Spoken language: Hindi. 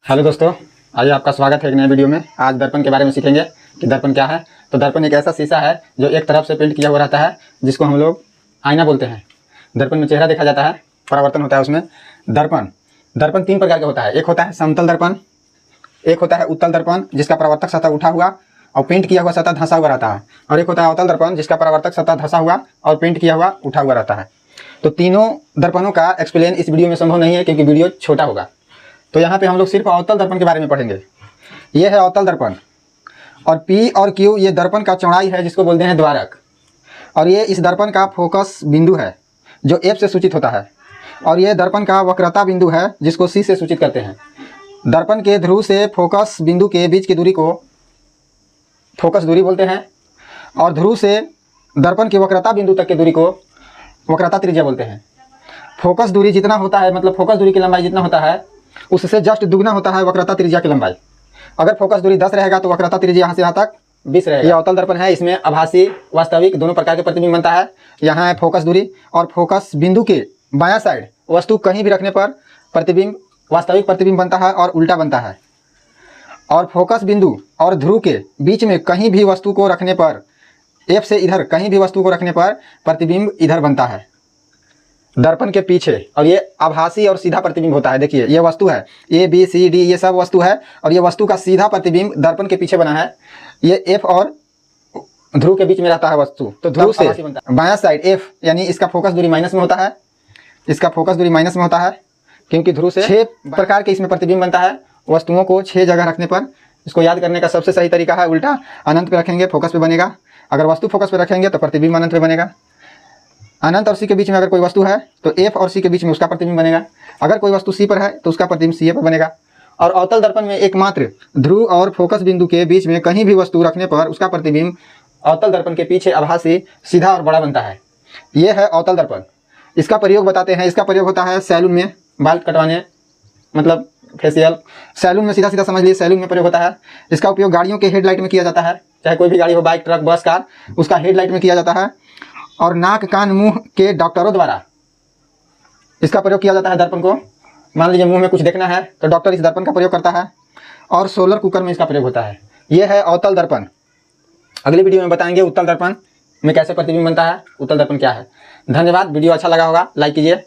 हेलो दोस्तों, आइए आपका स्वागत है एक नए वीडियो में। आज दर्पण के बारे में सीखेंगे कि दर्पण क्या है। तो दर्पण एक ऐसा शीशा है जो एक तरफ से पेंट किया हुआ रहता है, जिसको हम लोग आईना बोलते हैं। दर्पण में चेहरा देखा जाता है, परावर्तन होता है उसमें। दर्पण तीन प्रकार का होता है। एक होता है समतल दर्पण, एक होता है उत्तल दर्पण जिसका परावर्तक सतह उठा हुआ और पेंट किया हुआ सतह धंसा हुआ रहता है, और एक होता है अवतल दर्पण जिसका परावर्तक सतह धंसा हुआ और पेंट किया हुआ उठा हुआ रहता है। तो तीनों दर्पणों का एक्सप्लेन इस वीडियो में संभव नहीं है क्योंकि वीडियो छोटा होगा। तो यहाँ पे हम लोग सिर्फ अवतल दर्पण के बारे में पढ़ेंगे। ये है अवतल दर्पण, और P और Q ये दर्पण का चौड़ाई है जिसको बोलते हैं द्वारक, और ये इस दर्पण का फोकस बिंदु है जो F से सूचित होता है, और ये दर्पण का वक्रता बिंदु है जिसको C से सूचित करते हैं। दर्पण के ध्रुव से फोकस बिंदु के बीच की दूरी को फोकस दूरी बोलते हैं, और ध्रुव से दर्पण की वक्रता बिंदु तक की दूरी को वक्रता त्रिज्या बोलते हैं। फोकस दूरी जितना होता है, मतलब फोकस दूरी की लंबाई जितना होता है उससे जस्ट दुगना होता है वक्रता त्रिज्या की लंबाई। अगर फोकस दूरी 10 रहेगा तो वक्रता त्रिज्या यहाँ से यहाँ तक 20 रहेगा। ये अवतल दर्पण है, इसमें आभासी वास्तविक दोनों प्रकार के प्रतिबिंब बनता है। यहाँ है फोकस दूरी, और फोकस बिंदु के बायां साइड वस्तु कहीं भी रखने पर प्रतिबिंब वास्तविक प्रतिबिंब बनता है और उल्टा बनता है। और फोकस बिंदु और ध्रुव के बीच में कहीं भी वस्तु को रखने पर, F से इधर कहीं भी वस्तु को रखने पर प्रतिबिंब इधर बनता है दर्पण के पीछे। और ये आभासी और सीधा प्रतिबिंब होता है। देखिए ये वस्तु है A B C D, ये सब वस्तु है, और ये वस्तु का सीधा प्रतिबिंब दर्पण के पीछे बना है। ये F और ध्रुव के बीच में रहता है वस्तु, तो ध्रुव से बायां साइड F यानी इसका फोकस दूरी माइनस में होता है, इसका फोकस दूरी माइनस में होता है क्योंकि ध्रुव से 6 प्रकार के इसमें प्रतिबिंब बनता है। वस्तुओं को 6 जगह रखने पर, इसको याद करने का सबसे सही तरीका है उल्टा। अनंत पे रखेंगे फोकस पे बनेगा, अगर वस्तु फोकस पे रखेंगे तो प्रतिबिंब अनंत पे बनेगा। अनंत और C के बीच में अगर कोई वस्तु है तो F और C के बीच में उसका प्रतिबिंब बनेगा। अगर कोई वस्तु C पर है तो उसका प्रतिबिंब CA पर बनेगा। और अवतल दर्पण में एकमात्र ध्रुव और फोकस बिंदु के बीच में कहीं भी वस्तु रखने पर उसका प्रतिबिंब अवतल दर्पण के पीछे आभासी सीधा और बड़ा बनता है। यह है अवतल दर्पण। इसका प्रयोग बताते हैं। इसका प्रयोग होता है सैलून में, बाल कटवाने, मतलब फेशियल। सैलून में सीधा सीधा समझ लीजिए, सैलून में प्रयोग होता है। इसका उपयोग गाड़ियों के हेडलाइट में किया जाता है, चाहे कोई भी गाड़ी हो, बाइक, ट्रक, बस, कार, उसका हेडलाइट में किया जाता है। और नाक, कान, मुंह के डॉक्टरों द्वारा इसका प्रयोग किया जाता है दर्पण को। मान लीजिए मुंह में कुछ देखना है तो डॉक्टर इस दर्पण का प्रयोग करता है। और सोलर कुकर में इसका प्रयोग होता है। यह है अवतल दर्पण। अगली वीडियो में बताएंगे उत्तल दर्पण में कैसे प्रतिबिंब बनता है, उत्तल दर्पण क्या है। धन्यवाद। वीडियो अच्छा लगा होगा लाइक कीजिए।